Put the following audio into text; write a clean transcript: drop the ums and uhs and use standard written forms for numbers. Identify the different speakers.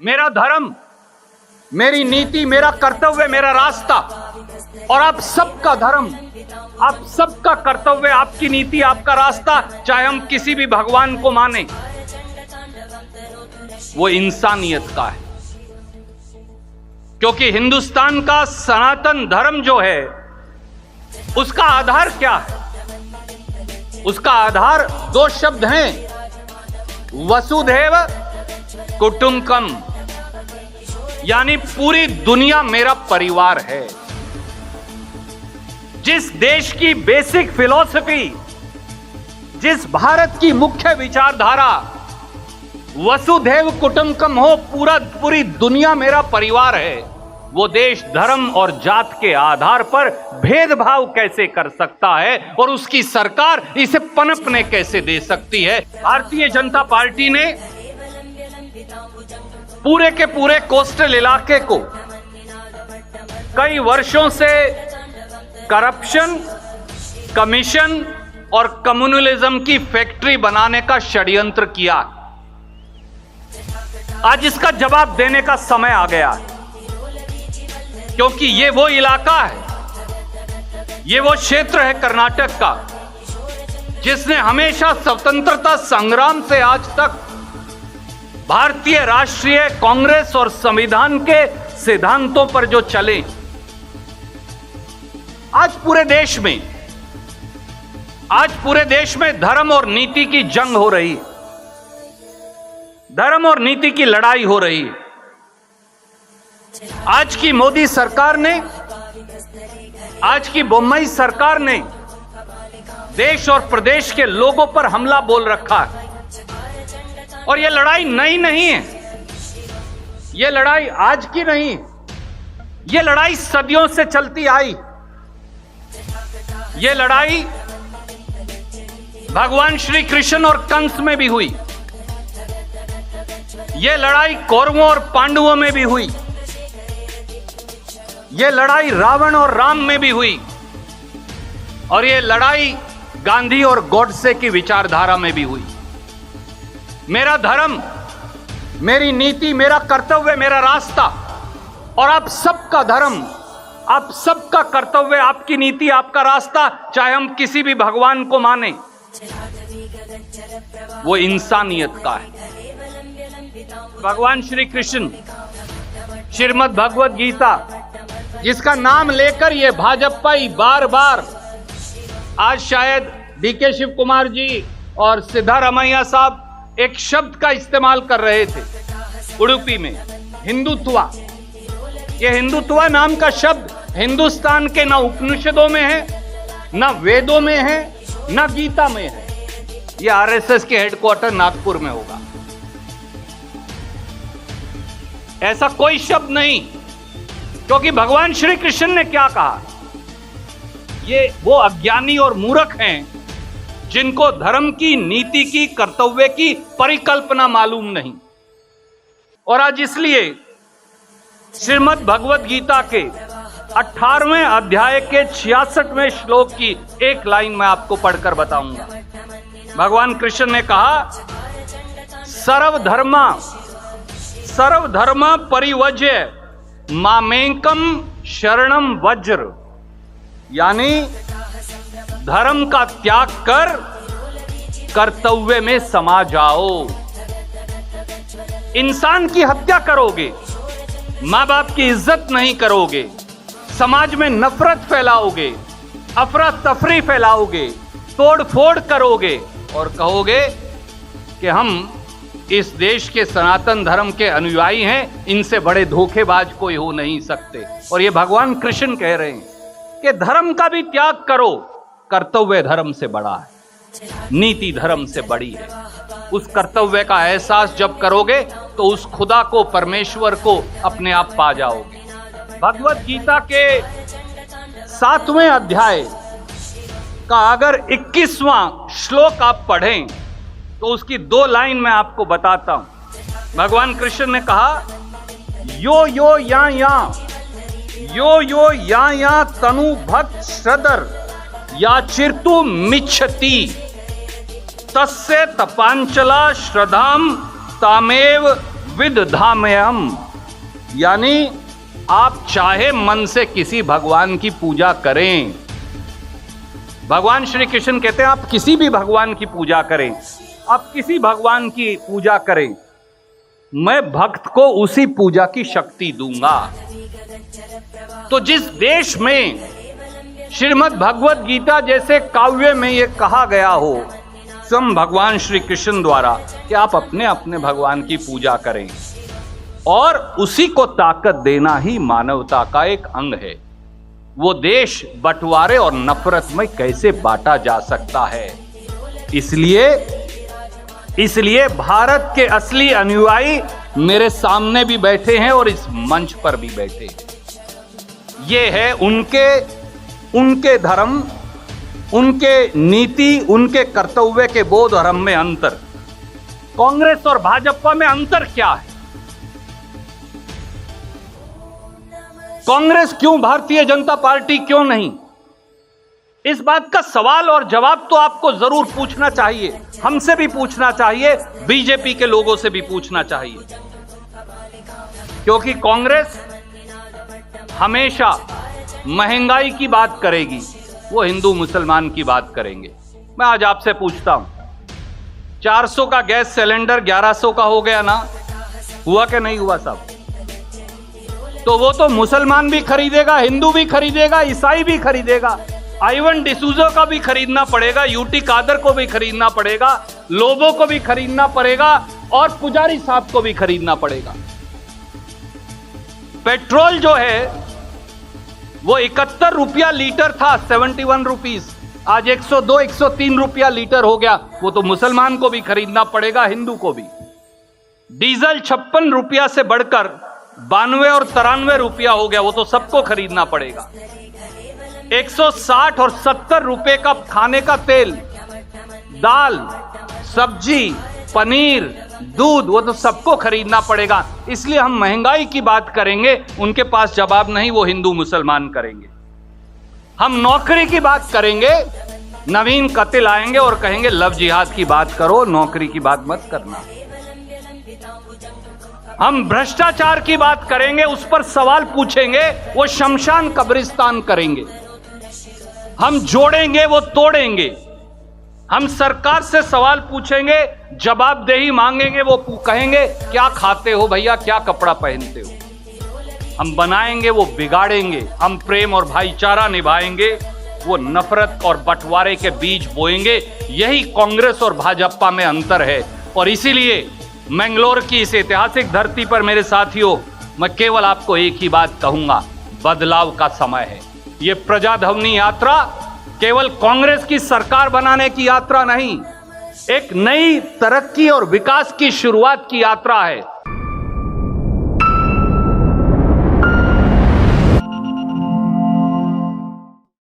Speaker 1: मेरा धर्म, मेरी नीति, मेरा कर्तव्य, मेरा रास्ता और आप सबका धर्म, आप सबका कर्तव्य, आपकी नीति, आपका रास्ता, चाहे हम किसी भी भगवान को माने, वो इंसानियत का है। क्योंकि हिंदुस्तान का सनातन धर्म जो है उसका आधार क्या है? उसका आधार दो शब्द हैं, वसुधैव कुटुंबकम, यानी पूरी दुनिया मेरा परिवार है। जिस देश की बेसिक फिलॉसफी, जिस भारत की मुख्य विचारधारा वसुधैव कुटुंबकम हो, पूरी दुनिया मेरा परिवार है, वो देश धर्म और जात के आधार पर भेदभाव कैसे कर सकता है और उसकी सरकार इसे पनपने कैसे दे सकती है? भारतीय जनता पार्टी ने पूरे के पूरे कोस्टल इलाके को कई वर्षों से करप्शन, कमीशन और कम्युनलिज्म की फैक्ट्री बनाने का षड्यंत्र किया। आज इसका जवाब देने का समय आ गया, क्योंकि ये वो इलाका है, ये वो क्षेत्र है कर्नाटक का जिसने हमेशा स्वतंत्रता संग्राम से आज तक भारतीय राष्ट्रीय कांग्रेस और संविधान के सिद्धांतों पर जो चले। आज पूरे देश में धर्म और नीति की जंग हो रही है, धर्म और नीति की लड़ाई हो रही है। आज की मोदी सरकार ने, आज की बोम्मई सरकार ने देश और प्रदेश के लोगों पर हमला बोल रखा है। और यह लड़ाई नई नहीं है, यह लड़ाई आज की नहीं, यह लड़ाई सदियों से चलती आई। यह लड़ाई भगवान श्री कृष्ण और कंस में भी हुई, यह लड़ाई कौरवों और पांडवों में भी हुई, यह लड़ाई रावण और राम में भी हुई, और यह लड़ाई गांधी और गॉडसे की विचारधारा में भी हुई। मेरा धर्म, मेरी नीति, मेरा कर्तव्य, मेरा रास्ता और आप सबका धर्म, आप सबका कर्तव्य, आपकी नीति, आपका रास्ता, चाहे हम किसी भी भगवान को माने, वो इंसानियत का है। भगवान श्री कृष्ण श्रीमद् भगवत गीता, जिसका नाम लेकर ये भाजपाई बार बार, आज शायद डीके शिव कुमार जी और सिद्धारमैया साहब एक शब्द का इस्तेमाल कर रहे थे उडुपी में, हिंदुत्व। ये हिंदुत्व नाम का शब्द हिंदुस्तान के न उपनिषदों में है, न वेदों में है, न गीता में है। ये आरएसएस के हेडक्वार्टर नागपुर में होगा। ऐसा कोई शब्द नहीं, क्योंकि भगवान श्री कृष्ण ने क्या कहा? ये वो अज्ञानी और मूर्ख हैं जिनको धर्म की, नीति की, कर्तव्य की परिकल्पना मालूम नहीं। और आज इसलिए श्रीमद् भगवत गीता के 18वें अध्याय के 66वें श्लोक की एक लाइन मैं आपको पढ़कर बताऊंगा। भगवान कृष्ण ने कहा, सर्वधर्म परिवर्ज्य मामेकम शरणम वज्र, यानी धर्म का त्याग कर कर्तव्य में समा जाओ। इंसान की हत्या करोगे, मां बाप की इज्जत नहीं करोगे, समाज में नफरत फैलाओगे, अफरा तफरी फैलाओगे, तोड़ फोड़ करोगे और कहोगे कि हम इस देश के सनातन धर्म के अनुयायी हैं, इनसे बड़े धोखेबाज कोई हो नहीं सकते। और ये भगवान कृष्ण कह रहे हैं कि धर्म का भी त्याग करो, कर्तव्य धर्म से बड़ा है, नीति धर्म से बड़ी है। उस कर्तव्य का एहसास जब करोगे तो उस खुदा को, परमेश्वर को अपने आप पा जाओगे। भगवत गीता के 7वें अध्याय का अगर 21वां श्लोक आप पढ़ें तो उसकी 2 लाइन मैं आपको बताता हूं। भगवान कृष्ण ने कहा, यो यो या तनु भक्त श्रदर या चिरतु मिच्छति तस्य तपांचला श्रद्धाम तामेव विदधाम्यहम्, यानी आप चाहे मन से किसी भगवान की पूजा करें। भगवान श्री कृष्ण कहते हैं आप किसी भी भगवान की पूजा करें, आप किसी भगवान की पूजा करें, मैं भक्त को उसी पूजा की शक्ति दूंगा। तो जिस देश में श्रीमद् भगवत गीता जैसे काव्य में यह कहा गया हो स्वयं भगवान श्री कृष्ण द्वारा कि आप अपने अपने भगवान की पूजा करें, और उसी को ताकत देना ही मानवता का एक अंग है। वो देश बंटवारे और नफरत में कैसे बांटा जा सकता है। इसलिए भारत के असली अनुयायी मेरे सामने भी बैठे हैं और इस मंच पर भी बैठे हैं। ये है उनके धर्म, उनके नीति, उनके कर्तव्य के बोध और हम में अंतर। कांग्रेस और भाजपा में अंतर क्या है? कांग्रेस क्यों, भारतीय जनता पार्टी क्यों नहीं? इस बात का सवाल और जवाब तो आपको जरूर पूछना चाहिए, हमसे भी पूछना चाहिए, बीजेपी के लोगों से भी पूछना चाहिए, क्योंकि कांग्रेस हमेशा महंगाई की बात करेगी, वो हिंदू मुसलमान की बात करेंगे। मैं आज आपसे पूछता हूं, 400 का गैस सिलेंडर 1100 का हो गया ना, हुआ कि नहीं हुआ साहब? तो वो तो मुसलमान भी खरीदेगा, हिंदू भी खरीदेगा, ईसाई भी खरीदेगा, आइवन डिसूजा का भी खरीदना पड़ेगा, यूटी कादर को भी खरीदना पड़ेगा, लोबो को भी खरीदना पड़ेगा और पुजारी साहब को भी खरीदना पड़ेगा। पेट्रोल जो है वो 71 रुपया लीटर था, 71 रुपीस, आज 102 103 रुपया लीटर हो गया। वो तो मुसलमान को भी खरीदना पड़ेगा, हिंदू को भी। डीजल 56 रुपया से बढ़कर 92 और 93 रुपया हो गया, वो तो सबको खरीदना पड़ेगा। 160 और 70 रुपए का खाने का तेल, दाल, सब्जी, पनीर, दूध, वो तो सबको खरीदना पड़ेगा। इसलिए हम महंगाई की बात करेंगे, उनके पास जवाब नहीं, वो हिंदू मुसलमान करेंगे। हम नौकरी की बात करेंगे, नवीन कतिल आएंगे और कहेंगे लव जिहाद की बात करो, नौकरी की बात मत करना। हम भ्रष्टाचार की बात करेंगे, उस पर सवाल पूछेंगे, वो शमशान कब्रिस्तान करेंगे। हम जोड़ेंगे, वो तोड़ेंगे। हम सरकार से सवाल पूछेंगे, जवाबदेही मांगेंगे, वो कहेंगे क्या खाते हो भैया, क्या कपड़ा पहनते हो। हम बनाएंगे, वो बिगाड़ेंगे। हम प्रेम और भाईचारा निभाएंगे, वो नफरत और बंटवारे के बीज बोएंगे। यही कांग्रेस और भाजपा में अंतर है। और इसीलिए मैंगलोर की इस ऐतिहासिक धरती पर मेरे साथियों, मैं केवल आपको एक ही बात कहूंगा, बदलाव का समय है। ये प्रजाधवनी यात्रा केवल कांग्रेस की सरकार बनाने की यात्रा नहीं, एक नई तरक्की और विकास की शुरुआत की यात्रा है।